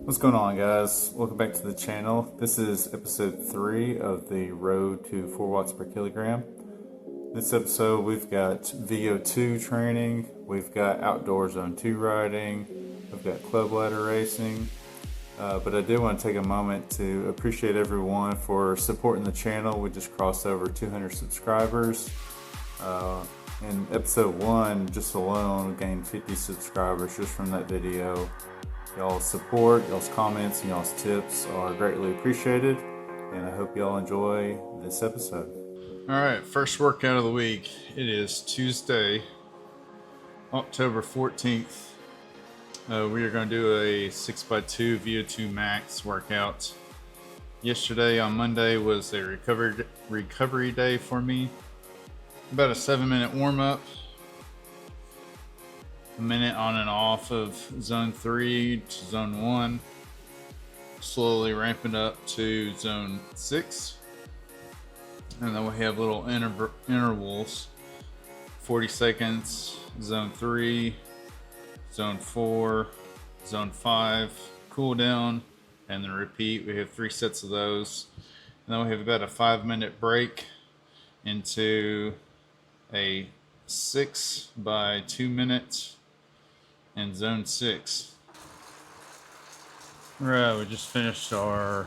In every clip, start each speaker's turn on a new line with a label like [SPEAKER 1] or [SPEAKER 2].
[SPEAKER 1] What's going on, guys? Welcome back to the channel. This is episode 3 of the Road to 4 watts per kilogram. This episode we've got VO2 training, we've got outdoor zone 2 riding, we've got club ladder racing, but I did want to take a moment to appreciate everyone for supporting the channel. We just crossed over 200 subscribers. In episode 1, just alone, gained 50 subscribers just from that video. Y'all's support, y'all's comments, and y'all's tips are greatly appreciated, and I hope y'all enjoy this episode. Alright, first workout of the week. It is Tuesday, October 14th. We are going to do a 6x2 VO2 max workout. Yesterday on Monday was a recovery day for me. About a 7-minute warm-up. A minute on and off of zone 3 to zone 1, slowly ramping up to zone 6, and then we have little intervals, 40 seconds, zone 3, zone 4, zone 5, cool down, and then repeat. We have 3 sets of those, and then we have about a 5-minute break into a 6 by 2 minutes in zone 6. Alright, we just finished our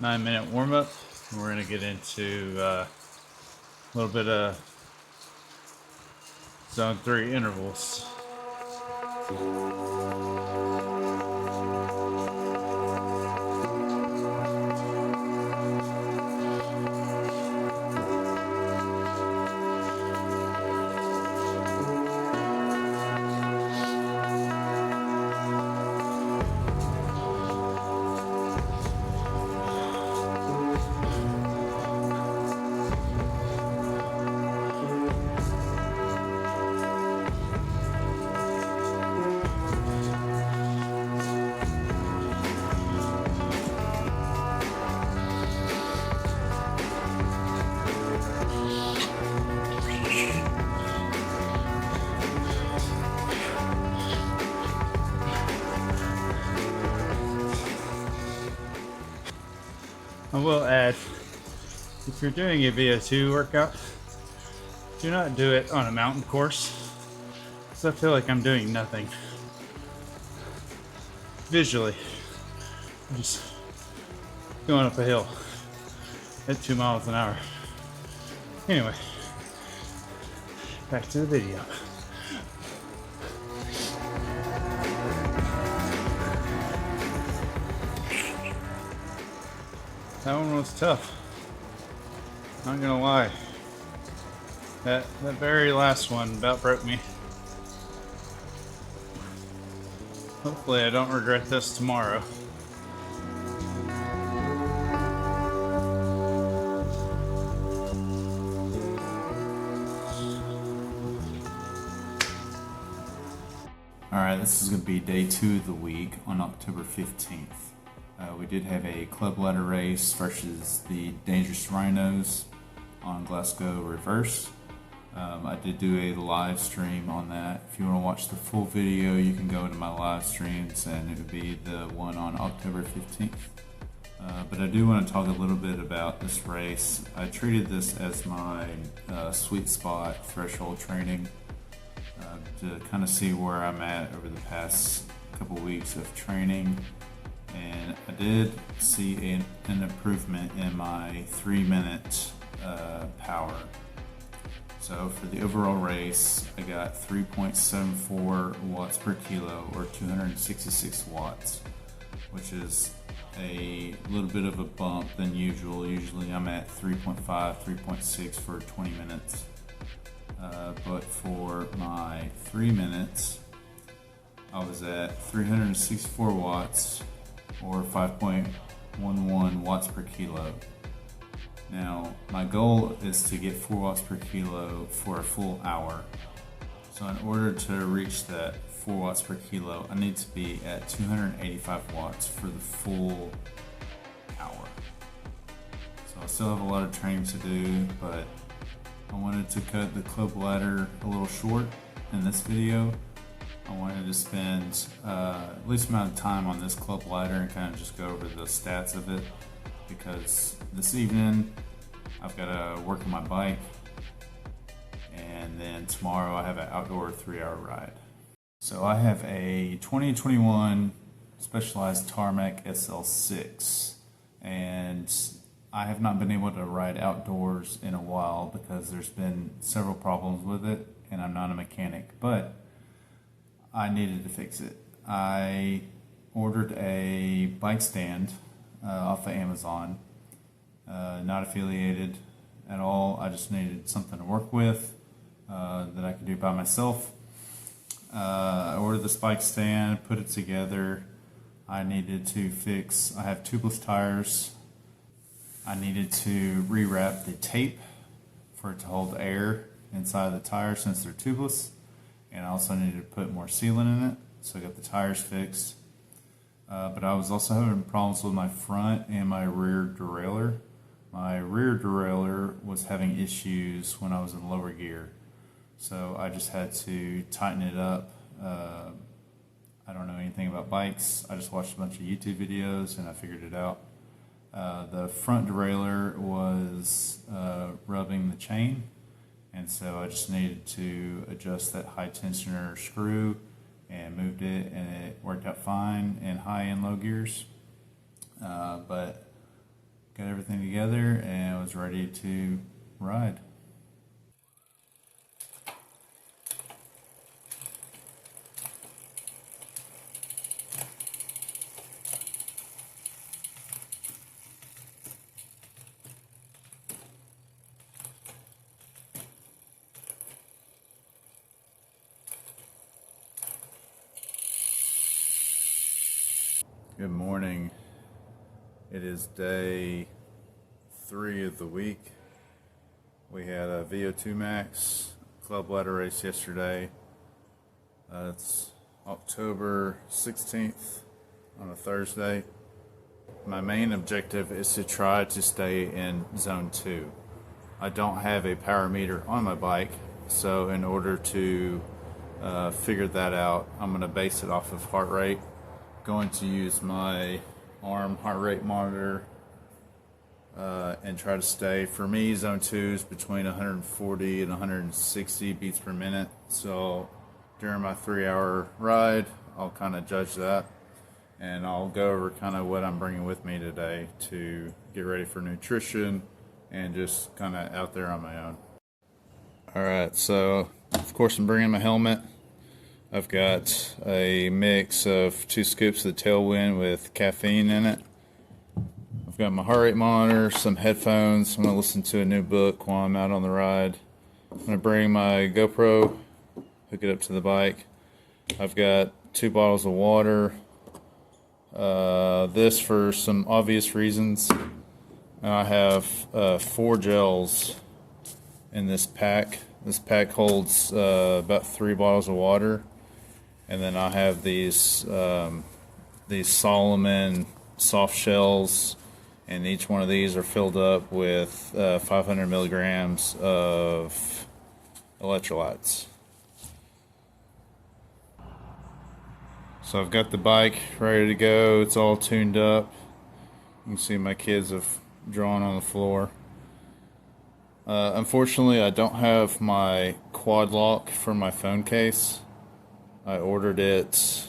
[SPEAKER 1] 9-minute warm-up. We're going to get into a little bit of zone 3 intervals. I will add, if you're doing a VO2 workout, do not do it on a mountain course, because I feel like I'm doing nothing visually. I'm just going up a hill at 2 miles an hour. Anyway, back to the video. That one was tough. Not gonna lie. That very last one about broke me. Hopefully I don't regret this tomorrow. Alright, this is going to be day 2 of the week on October 15th. We did have a club ladder race versus the Dangerous Rhinos on Glasgow Reverse. I did do a live stream on that. If you want to watch the full video, you can go into my live streams, and it would be the one on October 15th. But I do want to talk a little bit about this race. I treated this as my sweet spot threshold training to kind of see where I'm at over the past couple weeks of training. And I did see an improvement in my 3-minute power. So for the overall race, I got 3.74 watts per kilo, or 266 watts, which is a little bit of a bump than usual. Usually I'm at 3.5, 3.6 for 20 minutes. But for my 3 minutes, I was at 364 watts, or 5.11 watts per kilo. Now, my goal is to get 4 watts per kilo for a full hour. So in order to reach that 4 watts per kilo, I need to be at 285 watts for the full hour. So I still have a lot of training to do, but I wanted to cut the club ladder a little short in this video I wanted to spend at least amount of time on this club ladder and kind of just go over the stats of it, because this evening I've got to work on my bike, and then tomorrow I have an outdoor 3-hour ride. So I have a 2021 Specialized Tarmac SL6, and I have not been able to ride outdoors in a while because there's been several problems with it, and I'm not a mechanic, but I needed to fix it. I ordered a bike stand off of Amazon, not affiliated at all. I just needed something to work with that I could do by myself. I ordered this bike stand, put it together. I needed to fix, I have tubeless tires. I needed to rewrap the tape for it to hold air inside the tire since they're tubeless. And I also needed to put more sealant in it, so I got the tires fixed. But I was also having problems with my front and my rear derailleur. My rear derailleur was having issues when I was in lower gear, so I just had to tighten it up. I don't know anything about bikes. I just watched a bunch of YouTube videos and I figured it out. The front derailleur was rubbing the chain, and so I just needed to adjust that high tensioner screw and moved it, and it worked out fine in high and low gears. But got everything together and was ready to ride. Good morning. It is day 3 of the week. We had a VO2 Max club ladder race yesterday. It's October 16th on a Thursday. My main objective is to try to stay in zone 2. I don't have a power meter on my bike, so in order to figure that out, I'm going to base it off of heart rate. Going to use my arm heart rate monitor and try to stay, for me, zone 2 is between 140 and 160 beats per minute. So during my 3-hour ride, I'll kind of judge that, and I'll go over kind of what I'm bringing with me today to get ready for nutrition and just kind of out there on my own. Alright, so of course I'm bringing my helmet. I've got a mix of 2 scoops of the Tailwind with caffeine in it. I've got my heart rate monitor, some headphones. I'm going to listen to a new book while I'm out on the ride. I'm going to bring my GoPro, hook it up to the bike. I've got 2 bottles of water. This for some obvious reasons. And I have 4 gels in this pack. This pack holds about 3 bottles of water. And then I have these Solomon soft shells, and each one of these are filled up with 500 milligrams of electrolytes. So I've got the bike ready to go. It's all tuned up. You can see my kids have drawn on the floor. Unfortunately, I don't have my quad lock for my phone case. I ordered it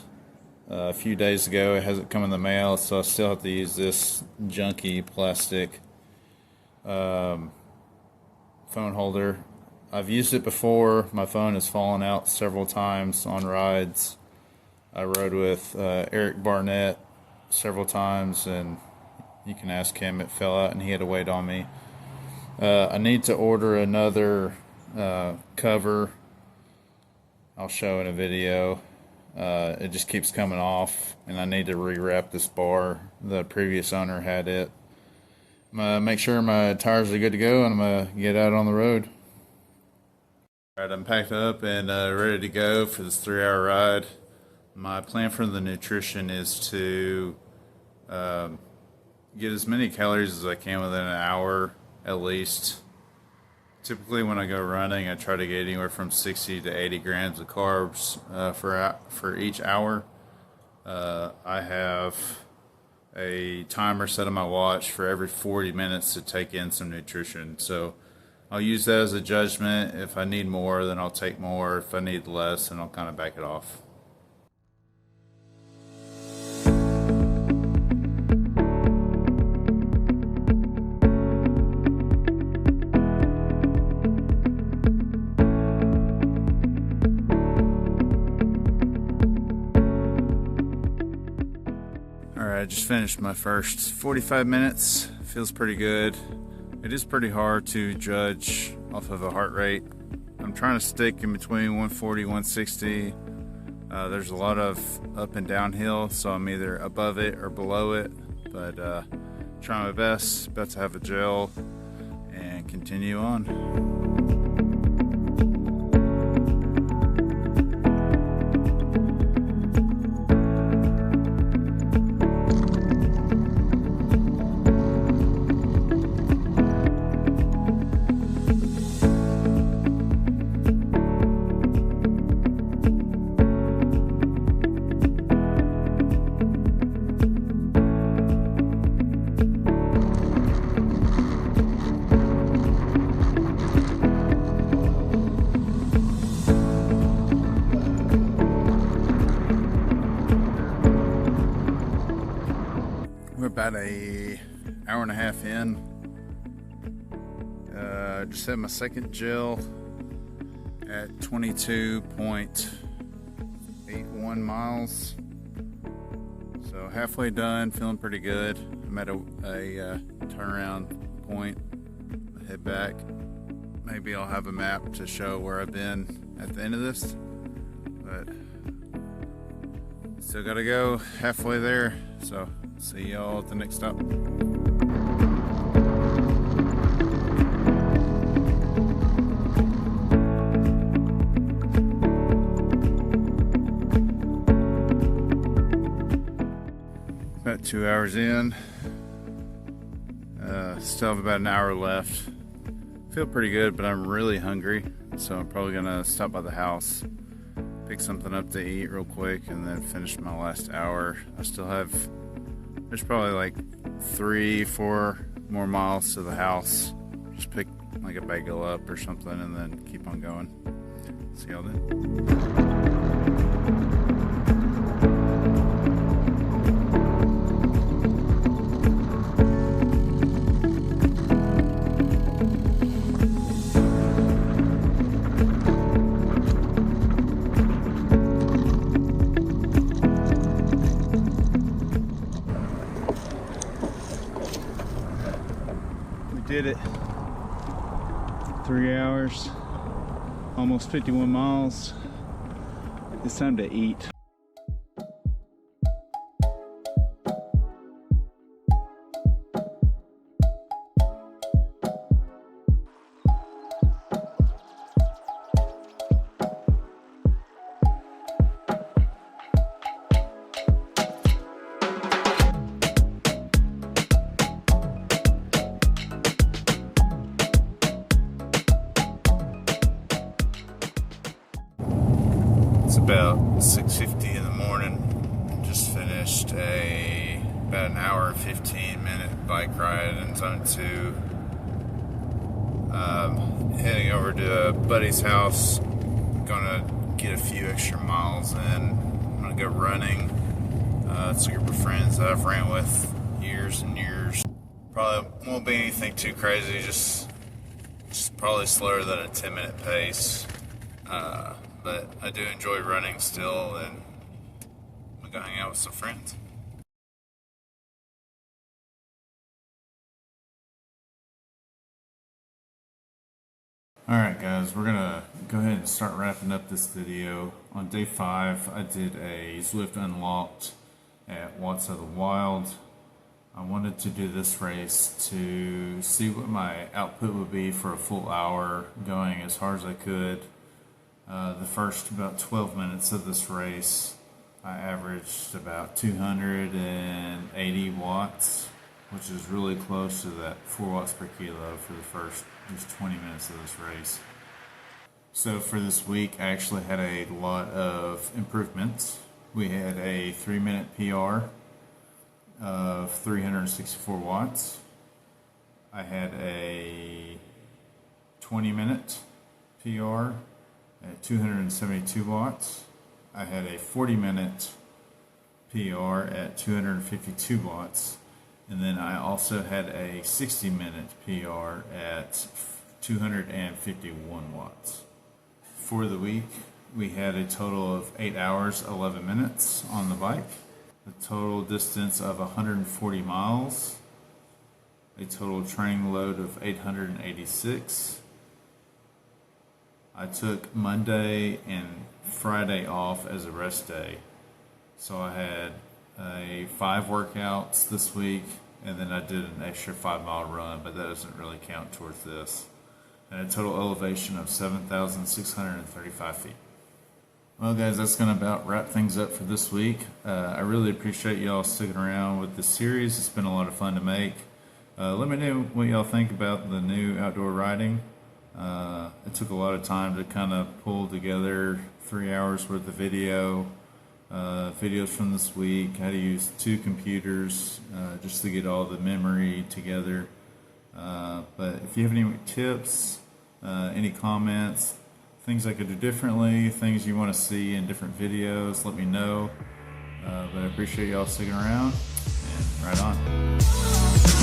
[SPEAKER 1] a few days ago. It hasn't come in the mail, so I still have to use this junky plastic phone holder. I've used it before. My phone has fallen out several times on rides. I rode with Eric Barnett several times, and you can ask him. It fell out and he had to wait on me. I need to order another cover. I'll show in a video. It just keeps coming off, and I need to rewrap this bar. The previous owner had it. I'm gonna make sure my tires are good to go, and I'm gonna get out on the road. Alright, I'm packed up and ready to go for this 3-hour ride. My plan for the nutrition is to get as many calories as I can within an hour at least, Typically, when I go running, I try to get anywhere from 60 to 80 grams of carbs for each hour. I have a timer set on my watch for every 40 minutes to take in some nutrition. So I'll use that as a judgment. If I need more, then I'll take more. If I need less, then I'll kind of back it off. Alright, I just finished my first 45 minutes. Feels pretty good. It is pretty hard to judge off of a heart rate. I'm trying to stick in between 140, 160. There's a lot of up and downhill, so I'm either above it or below it. But trying my best. About to have a gel and continue on. We're about a hour and a half in. Just had my second gel at 22.81 miles. So halfway done, feeling pretty good. I'm at a turnaround point. Head back. Maybe I'll have a map to show where I've been at the end of this. But still gotta go halfway there. So see y'all at the next stop. About 2 hours in. Still have about an hour left. Feel pretty good, but I'm really hungry, so I'm probably gonna stop by the house, pick something up to eat real quick, and then finish my last hour. There's probably like 3-4 more miles to the house. Just pick like a bagel up or something and then keep on going. See y'all then. Did it. 3 hours, almost 51 miles. It's time to eat. It's about 6:50 in the morning. Just finished about an hour and 15-minute bike ride in Zone 2. Heading over to a buddy's house. Gonna get a few extra miles in. I'm gonna go running. It's a group of friends that I've ran with years and years. Probably won't be anything too crazy, just probably slower than a 10-minute pace. But I do enjoy running still, and I'm gonna hang out with some friends. Alright guys, we're gonna go ahead and start wrapping up this video. On day 5, I did a Zwifter unlocked at Watts of the Wild. I wanted to do this race to see what my output would be for a full hour, going as hard as I could. The first about 12 minutes of this race, I averaged about 280 watts. which is really close to that 4 watts per kilo for the first just 20 minutes of this race. So for this week, I actually had a lot of improvements. We had a 3-minute PR of 364 watts. I had a 20-minute PR at 272 watts. I had a 40-minute PR at 252 watts. And then I also had a 60-minute PR at 251 watts. For the week, we had a total of 8 hours, 11 minutes on the bike, a total distance of 140 miles, a total training load of 886. I took Monday and Friday off as a rest day. So I had 5 workouts this week, and then I did an extra 5-mile run, but that doesn't really count towards this. And a total elevation of 7,635 feet. Well, guys, that's going to about wrap things up for this week. I really appreciate y'all sticking around with this series. It's been a lot of fun to make. Let me know what y'all think about the new outdoor riding. It took a lot of time to kind of pull together 3 hours worth of videos from this week, how to use 2 computers just to get all the memory together. But if you have any tips, any comments, things I could do differently, things you want to see in different videos, let me know. But I appreciate y'all sticking around, and right on.